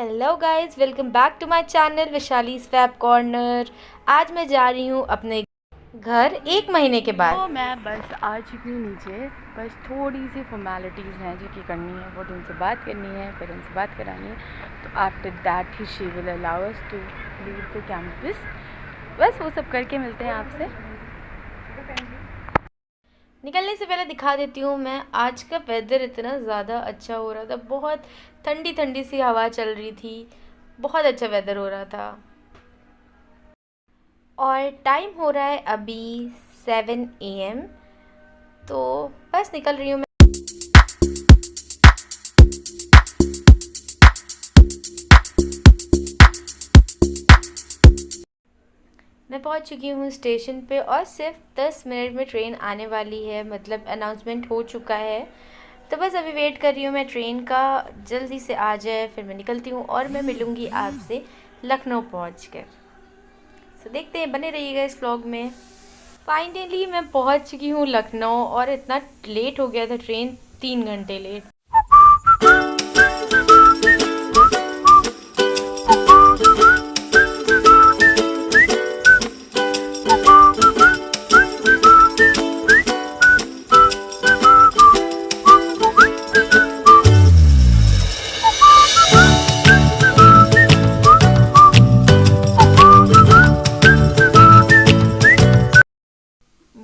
Hello guys, welcome back to my channel Vaishali swap corner. आज मैं जा रही हूँ अपने घर 1 महीने के बाद। तो मैं बस आ चुकी हूँ नीचे। बस थोड़ी सी फॉर्मेलिटीज़ हैं जो कि करनी है, वो उनसे बात करनी है, फिर उनसे बात करानी है। तो after that he she will allow us to leave the campus. बस वो सब करके मिलते हैं आपसे। निकलने से पहले दिखा देती हूँ मैं, आज का वेदर इतना ज़्यादा अच्छा हो रहा था। बहुत ठंडी ठंडी सी हवा चल रही थी, बहुत अच्छा वेदर हो रहा था। और टाइम हो रहा है अभी 7 AM। तो बस निकल रही हूँ मैं। मैं पहुंच चुकी हूँ स्टेशन पे और सिर्फ 10 मिनट में ट्रेन आने वाली है, मतलब अनाउंसमेंट हो चुका है। तो बस अभी वेट कर रही हूँ मैं ट्रेन का, जल्दी से आ जाए फिर मैं निकलती हूँ और मैं मिलूँगी आपसे लखनऊ पहुँचकर। तो देखते हैं, बने रहिएगा इस व्लॉग में। फाइनली मैं पहुँच चुकी हूँ लखनऊ और इतना लेट हो गया था ट्रेन, 3 घंटे लेट।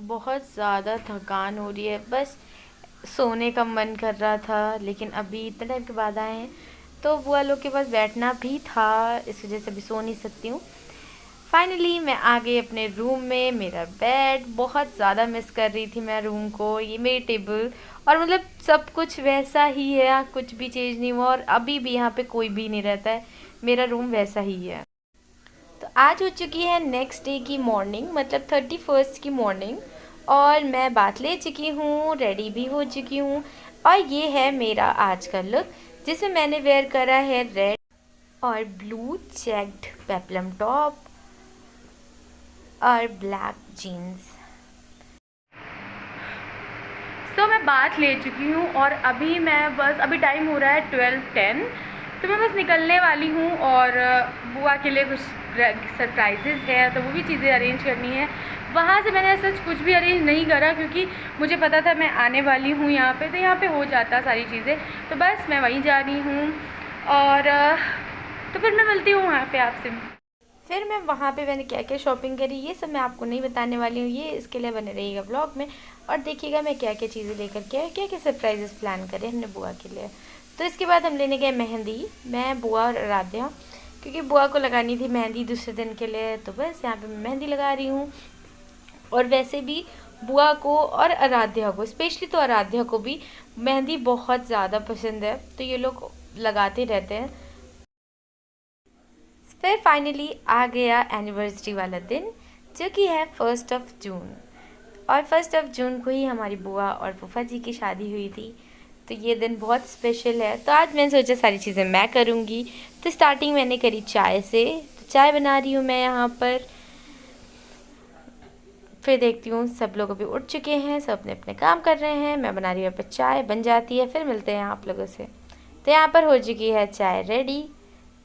बहुत ज़्यादा थकान हो रही है, बस सोने का मन कर रहा था, लेकिन अभी इतने टाइम के बाद आए हैं तो बुआ लोग के पास बैठना भी था, इस वजह से अभी सो नहीं सकती हूँ। फाइनली मैं आ गई अपने रूम में। मेरा बेड, बहुत ज़्यादा मिस कर रही थी मैं रूम को। ये मेरी टेबल और मतलब सब कुछ वैसा ही है, कुछ भी चेंज नहीं हुआ और अभी भी यहाँ पे कोई भी नहीं रहता है, मेरा रूम वैसा ही है। तो आज हो चुकी है नेक्स्ट डे की मॉर्निंग, मतलब 31st की मॉर्निंग, और मैं बात ले चुकी हूँ, रेडी भी हो चुकी हूँ। और ये है मेरा आज का लुक, जिसमें मैंने वेयर करा है रेड और ब्लू चेक्ड पेप्लम टॉप और ब्लैक जीन्स। तो मैं बात ले चुकी हूँ और अभी टाइम हो रहा है 12:10। तो मैं बस निकलने वाली हूँ और बुआ के लिए कुछ सरप्राइजेज़ है, तो वो भी चीज़ें अरेंज करनी है। वहाँ से मैंने ऐसा कुछ भी अरेंज नहीं करा क्योंकि मुझे पता था मैं आने वाली हूँ यहाँ पे, तो यहाँ पे हो जाता सारी चीज़ें। तो बस मैं वहीं जा रही हूँ और तो फिर मैं मिलती हूँ वहाँ पे आपसे। फिर मैं वहाँ पे मैंने क्या क्या शॉपिंग करी ये सब मैं आपको नहीं बताने वाली हूँ, ये इसके लिए बने रहिएगा ब्लॉग में और देखिएगा मैं क्या क्या चीज़ें लेकर के क्या क्या सरप्राइजेस प्लान करे हमने बुआ के लिए। तो इसके बाद हम लेने गए मेहंदी, मैं बुआ और आराध्या, क्योंकि बुआ को लगानी थी मेहंदी दूसरे दिन के लिए। तो बस यहाँ पे मैं मेहंदी लगा रही हूँ। और वैसे भी बुआ को और आराध्या को, स्पेशली तो आराध्या को भी मेहंदी बहुत ज़्यादा पसंद है, तो ये लोग लगाते रहते हैं। फिर फाइनली आ गया एनिवर्सरी वाला दिन, जो कि है 1 जून। और 1 जून को ही हमारी बुआ और फूफा जी की शादी हुई थी, तो ये दिन बहुत स्पेशल है। तो आज मैंने सोचा सारी चीज़ें मैं करूँगी। तो स्टार्टिंग मैंने करी चाय से, तो चाय बना रही हूँ मैं यहाँ पर। फिर देखती हूँ सब लोग अभी उठ चुके हैं, सब अपने अपने काम कर रहे हैं, मैं बना रही हूँ यहाँ पर चाय, बन जाती है, फिर मिलते हैं आप लोगों से। तो यहाँ पर हो चुकी है चाय रेडी,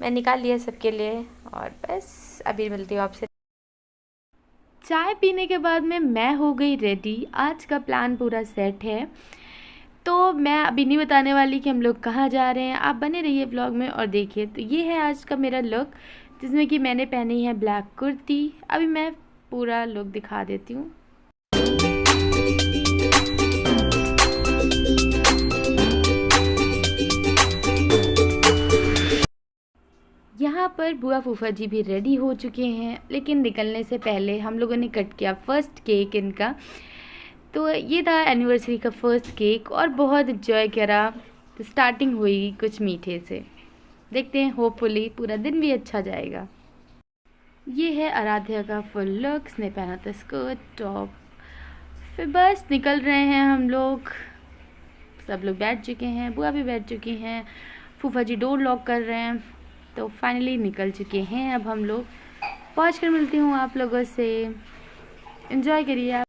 मैं निकाल लिया सबके लिए और बस अभी मिलती हूँ आपसे। चाय पीने के बाद में मैं हो गई रेडी। आज का प्लान पूरा सेट है, तो मैं अभी नहीं बताने वाली कि हम लोग कहाँ जा रहे हैं, आप बने रहिए व्लॉग में और देखिए। तो ये है आज का मेरा लुक, जिसमें कि मैंने पहनी है ब्लैक कुर्ती। अभी मैं पूरा लुक दिखा देती हूँ। यहाँ पर बुआ फूफा जी भी रेडी हो चुके हैं, लेकिन निकलने से पहले हम लोगों ने कट किया फर्स्ट केक इनका। तो ये था एनिवर्सरी का फर्स्ट केक और बहुत इन्जॉय करा। तो स्टार्टिंग हुई कुछ मीठे से, देखते हैं होपफुली पूरा दिन भी अच्छा जाएगा। ये है आराध्या का फुल लुक, इसने पहना था स्कर्ट टॉप। फिर बस निकल रहे हैं हम लोग, सब लोग बैठ चुके हैं, बुआ भी बैठ चुकी हैं, फूफा जी डोर लॉक कर रहे हैं। तो फाइनली निकल चुके हैं अब हम लोग। पहुँच कर मिलती हूँ आप लोगों से, एंजॉय करिए आप।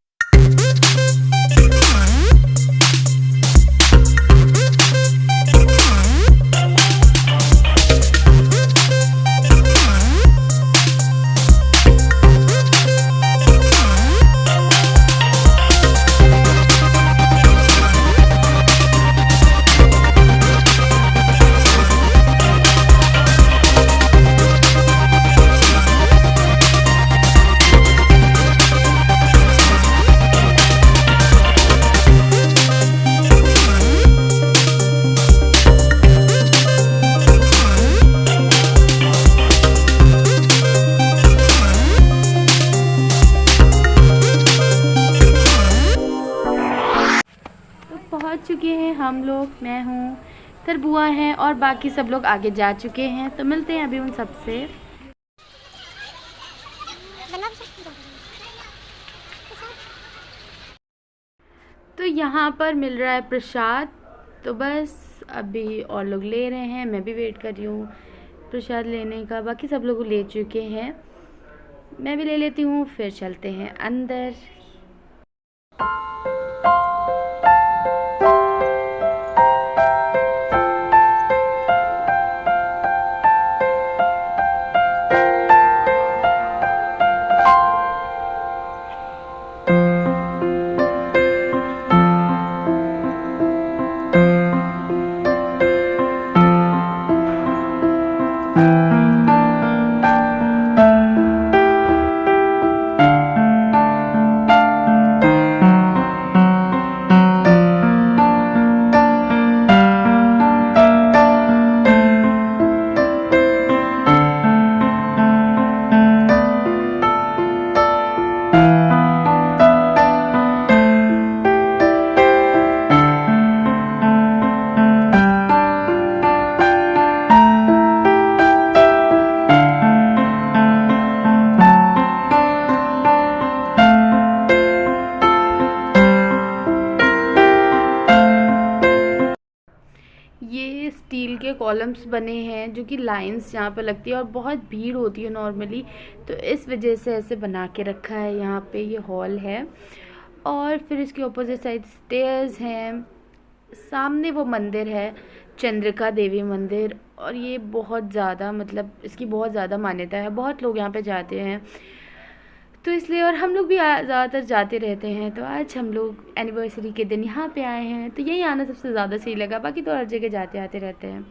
चुके हैं हम लोग, मैं हूँ, इधर बुआ हैं और बाकी सब लोग आगे जा चुके हैं। तो मिलते हैं अभी उन सबसे। तो यहाँ पर मिल रहा है प्रसाद, तो बस अभी और लोग ले रहे हैं, मैं भी वेट कर रही हूँ प्रसाद लेने का। बाकी सब लोग ले चुके हैं, मैं भी ले लेती हूँ, फिर चलते हैं अंदर। ये स्टील के कॉलम्स बने हैं जो कि लाइंस यहाँ पे लगती है और बहुत भीड़ होती है नॉर्मली, तो इस वजह से ऐसे बना के रखा है। यहाँ पे ये हॉल है और फिर इसके अपोजिट साइड स्टेयर्स हैं। सामने वो मंदिर है, चंद्रिका देवी मंदिर, और ये बहुत ज़्यादा मतलब इसकी बहुत ज़्यादा मान्यता है, बहुत लोग यहाँ पे जाते हैं तो इसलिए, और हम लोग भी ज़्यादातर जाते रहते हैं। तो आज हम लोग एनिवर्सरी के दिन यहाँ पे आए हैं, तो यही आना सबसे ज़्यादा सही लगा, बाकी तो हर जगह जाते आते रहते हैं।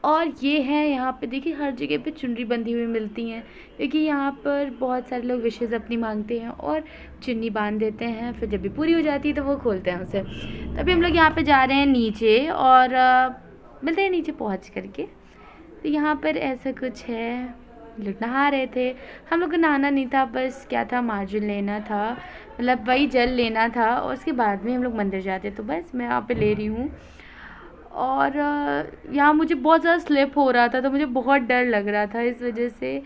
और ये है यहाँ पे देखिए, हर जगह पे चुनरी बंधी हुई मिलती हैं, क्योंकि यहाँ पर बहुत सारे लोग विशेज़ अपनी मांगते हैं और चुन्नी बांध देते हैं, फिर जब भी पूरी हो जाती है तो वो खोलते हैं उसे। तभी हम लोग यहाँ पे जा रहे हैं नीचे और मिलते हैं नीचे पहुँच करके। तो यहाँ पर ऐसा कुछ है, लोग नहा रहे थे। हम लोग को नहाना नहीं था, बस क्या था, मार्जिन लेना था, मतलब वही जल लेना था और उसके बाद में हम लोग मंदिर जाते। तो बस मैं यहाँ पे ले रही हूँ। और यहाँ मुझे बहुत ज़्यादा स्लिप हो रहा था, तो मुझे बहुत डर लग रहा था, इस वजह से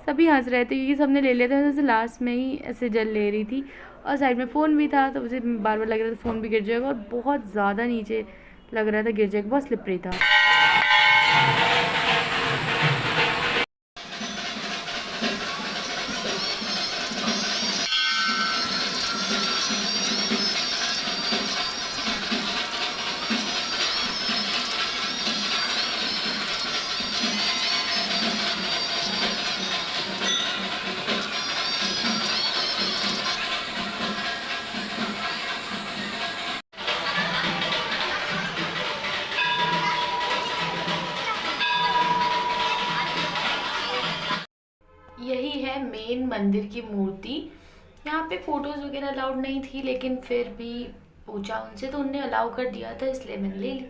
सभी हंस रहे थे क्योंकि सबने ले लिया था। मैं सबसे लास्ट में ही ऐसे जल ले रही थी और साइड में फ़ोन भी था, तो मुझे बार बार लग रहा था फ़ोन भी गिर जाएगा, और बहुत ज़्यादा नीचे लग रहा था गिर जाएगा, बहुत स्लिपरी था। यही है मेन मंदिर की मूर्ति। यहाँ पे फ़ोटोज़ वगैरह अलाउड नहीं थी, लेकिन फिर भी पूछा उनसे तो उनने अलाउ कर दिया था, इसलिए मैंने ले ली।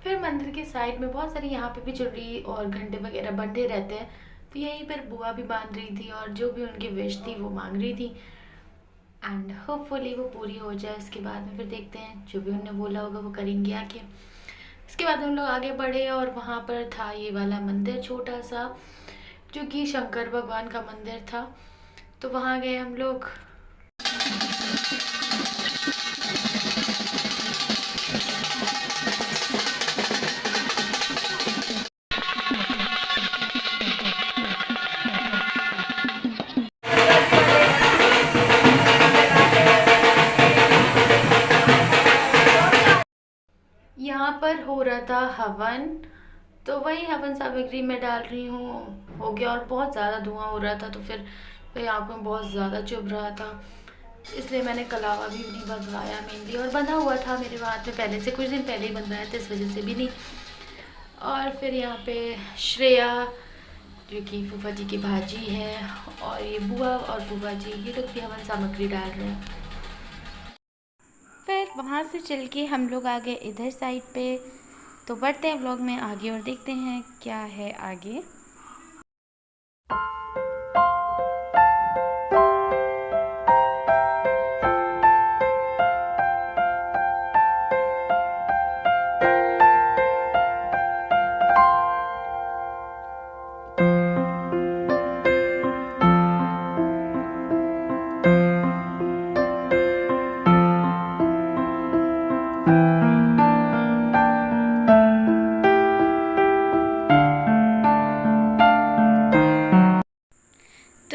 फिर मंदिर के साइड में बहुत सारी यहाँ पे भी चुनरी और घंटे वगैरह बंधे रहते हैं, तो यहीं पर बुआ भी बांध रही थी और जो भी उनकी विश थी वो मांग रही थी, एंड होपफुली वो पूरी हो जाए। उसके बाद में फिर देखते हैं, जो भी उन्होंने बोला होगा वो करेंगे आके। इसके बाद हम लोग आगे बढ़े और वहाँ पर था ये वाला मंदिर छोटा सा, जो कि शंकर भगवान का मंदिर था, तो वहाँ गए हम लोग। यहाँ पर हो रहा था हवन, तो वही हवन सामग्री मैं डाल रही हूँ, हो गया, और बहुत ज़्यादा धुआं हो रहा था, तो फिर वही आँखों में बहुत ज़्यादा चुभ रहा था, इसलिए मैंने कलावा भी नहीं बंधवाया मेनली, और बंधा हुआ था मेरे हाथ में पहले से, कुछ दिन पहले ही बंधवाया था, इस वजह से भी नहीं। और फिर यहाँ पे श्रेया, जो कि फूफा जी की भाजी है, और ये बुआ और फूफा जी, ये लोग भी हवन सामग्री डाल रहे हैं। फिर वहाँ से चल के हम लोग आ गए इधर साइड पे, तो बढ़ते हैं व्लॉग में आगे और देखते हैं क्या है आगे।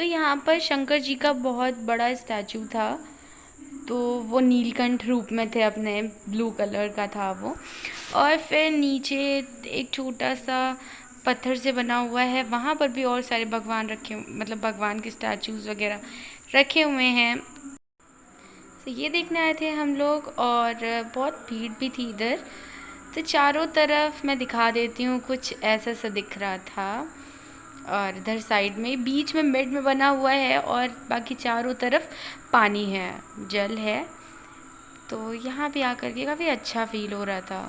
यहाँ पर शंकर जी का बहुत बड़ा स्टैचू था, तो वो नीलकंठ रूप में थे अपने, ब्लू कलर का था वो। और फिर नीचे एक छोटा सा पत्थर से बना हुआ है, वहाँ पर भी और सारे भगवान रखे, मतलब भगवान के स्टैचूज़ वगैरह रखे हुए हैं। तो ये देखने आए थे हम लोग, और बहुत भीड़ भी थी इधर। तो चारों तरफ मैं दिखा देती हूँ, कुछ ऐसा सा दिख रहा था। और इधर साइड में बीच में मिड में बना हुआ है, और बाकी चारों तरफ पानी है, जल है। तो यहाँ पे आकर के काफ़ी अच्छा फील हो रहा था।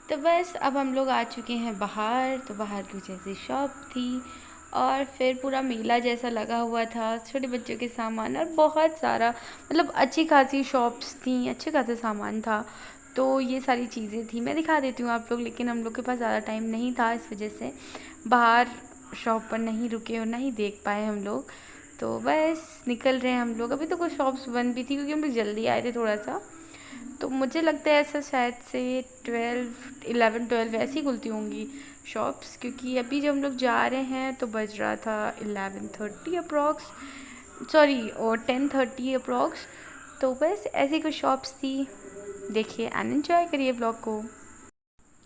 तो बस अब हम लोग आ चुके हैं बाहर। तो बाहर कुछ ऐसी शॉप थी, और फिर पूरा मेला जैसा लगा हुआ था, छोटे बच्चों के सामान और बहुत सारा, मतलब अच्छी खासी शॉप्स थी, अच्छे खासा सामान था। तो ये सारी चीज़ें थी, मैं दिखा देती हूँ आप लोग, लेकिन हम लोग के पास ज़्यादा टाइम नहीं था, इस वजह से बाहर शॉप पर नहीं रुके और नहीं देख पाए हम लोग। तो बस निकल रहे हैं हम लोग। अभी तो कुछ शॉप्स बंद भी थी, क्योंकि हम लोग जल्दी आए थे थोड़ा सा। तो मुझे लगता है ऐसा शायद से 11-12 ऐसी खुलती होंगी शॉप्स, क्योंकि अभी जब हम लोग जा रहे हैं तो बज रहा था 11:30 अप्रॉक्स, सॉरी, और 10:30 अप्रॉक्स। तो बस ऐसी कुछ शॉप्स थी। देखिए एंड एंजॉय करिए ब्लॉग को।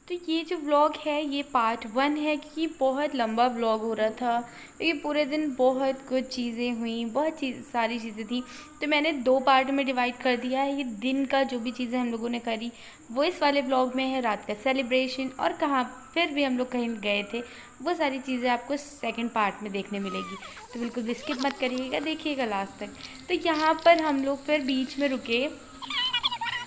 तो ये जो व्लॉग है ये पार्ट 1 है, क्योंकि बहुत लंबा व्लॉग हो रहा था, क्योंकि पूरे दिन बहुत कुछ चीज़ें हुई, बहुत सारी चीज़ें थी। तो मैंने 2 पार्ट में डिवाइड कर दिया है। ये दिन का जो भी चीज़ें हम लोगों ने करी वो इस वाले व्लॉग में है, रात का सेलिब्रेशन और कहाँ फिर भी हम लोग कहीं गए थे, वो सारी चीज़ें आपको सेकेंड पार्ट में देखने मिलेगी। तो बिल्कुल भी स्किप मत करिएगा, देखिएगा लास्ट तक। तो यहाँ पर हम लोग फिर बीच में रुके,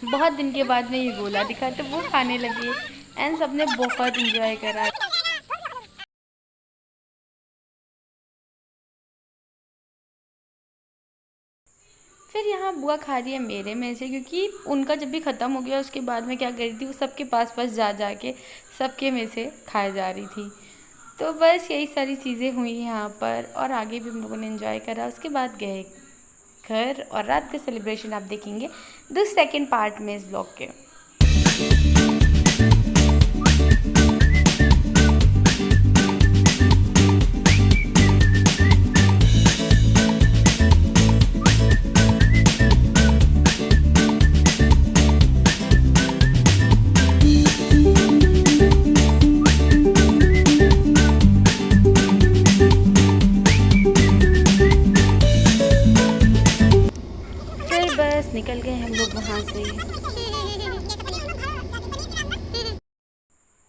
बहुत दिन के बाद में ये गोला दिखा तो वो खाने लगे, एंड सबने बहुत इंजॉय करा। फिर यहाँ बुआ खा रही है मेरे में से, क्योंकि उनका जब भी ख़त्म हो गया उसके बाद में क्या कर रही थी, वो सबके पास पास जा जा के सबके में से खाए जा रही थी। तो बस यही सारी चीज़ें हुई यहाँ पर, और आगे भी हम लोगों ने एंजॉय करा। उसके बाद गए घर, और रात का सेलिब्रेशन आप देखेंगे द सेकेंड पार्ट में इस ब्लॉग के। बस निकल गए हम लोग वहाँ से।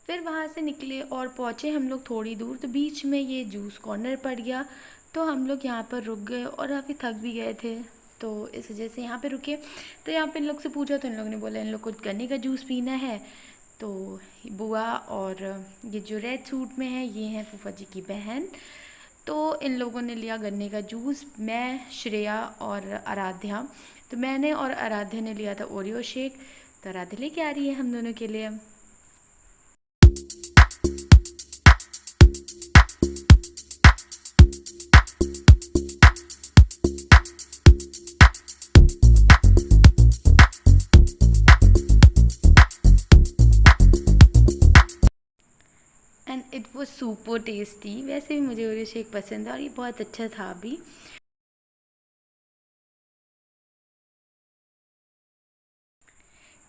फिर वहाँ से निकले और पहुँचे हम लोग थोड़ी दूर, तो बीच में ये जूस कॉर्नर पड़ गया। तो हम लोग यहाँ पर रुक गए, और काफ़ी थक भी गए थे, तो इस वजह से यहाँ पे रुके। तो यहाँ पे इन लोग से पूछा, तो इन लोगों ने बोला इन लोग को गन्ने का जूस पीना है। तो बुआ और ये जो रेड सूट में है ये है फूफा जी की बहन। तो इन लोगों ने लिया गन्ने का जूस, मैं, श्रेया और आराध्या। तो मैंने और आराध्या ने लिया था ओरियो शेक। तो आराध्या लेके आ रही है हम दोनों के लिए। And it was super tasty. वैसे भी मुझे ओरियो शेक पसंद है, और ये बहुत अच्छा था भी।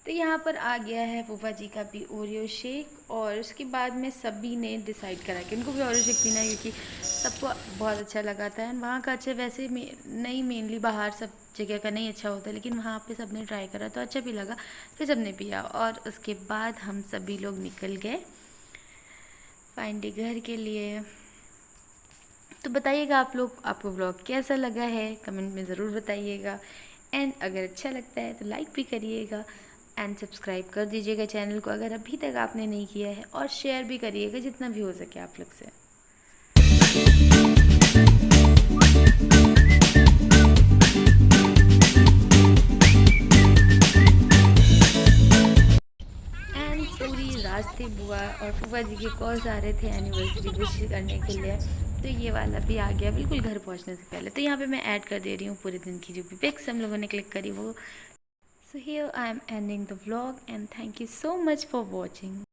तो यहाँ पर आ गया है फूफा जी का भी ओरियो शेक, और उसके बाद में सभी ने डिसाइड करा कि उनको भी ओरियो शेक पीना है, क्योंकि सबको बहुत अच्छा लगा था। एंड वहाँ का अच्छा, वैसे नहीं, मेनली बाहर सब जगह का नहीं अच्छा होता, लेकिन वहाँ पे सबने ट्राई करा तो अच्छा भी लगा, फिर सबने पिया। और उसके बाद हम सभी लोग निकल गए फाइनली घर के लिए। तो बताइएगा आप लोग, आपको व्लॉग कैसा लगा है, कमेंट में ज़रूर बताइएगा। एंड अगर अच्छा लगता है तो लाइक भी करिएगा, एंड सब्सक्राइब कर दीजिएगा चैनल को अगर अभी तक आपने नहीं किया है, और शेयर भी करिएगा जितना भी हो सके आप लोग से। एंड पूरी रास्ते बुआ और फूफा जी के कॉल्स आ रहे थे एनिवर्सरी विश करने के लिए। तो ये वाला भी आ गया बिल्कुल घर पहुंचने से पहले। तो यहाँ पे मैं ऐड कर दे रही हूँ पूरे दिन की जो भी पिक्स हम लोगों ने क्लिक करी वो। So here I am ending the vlog and thank you so much for watching.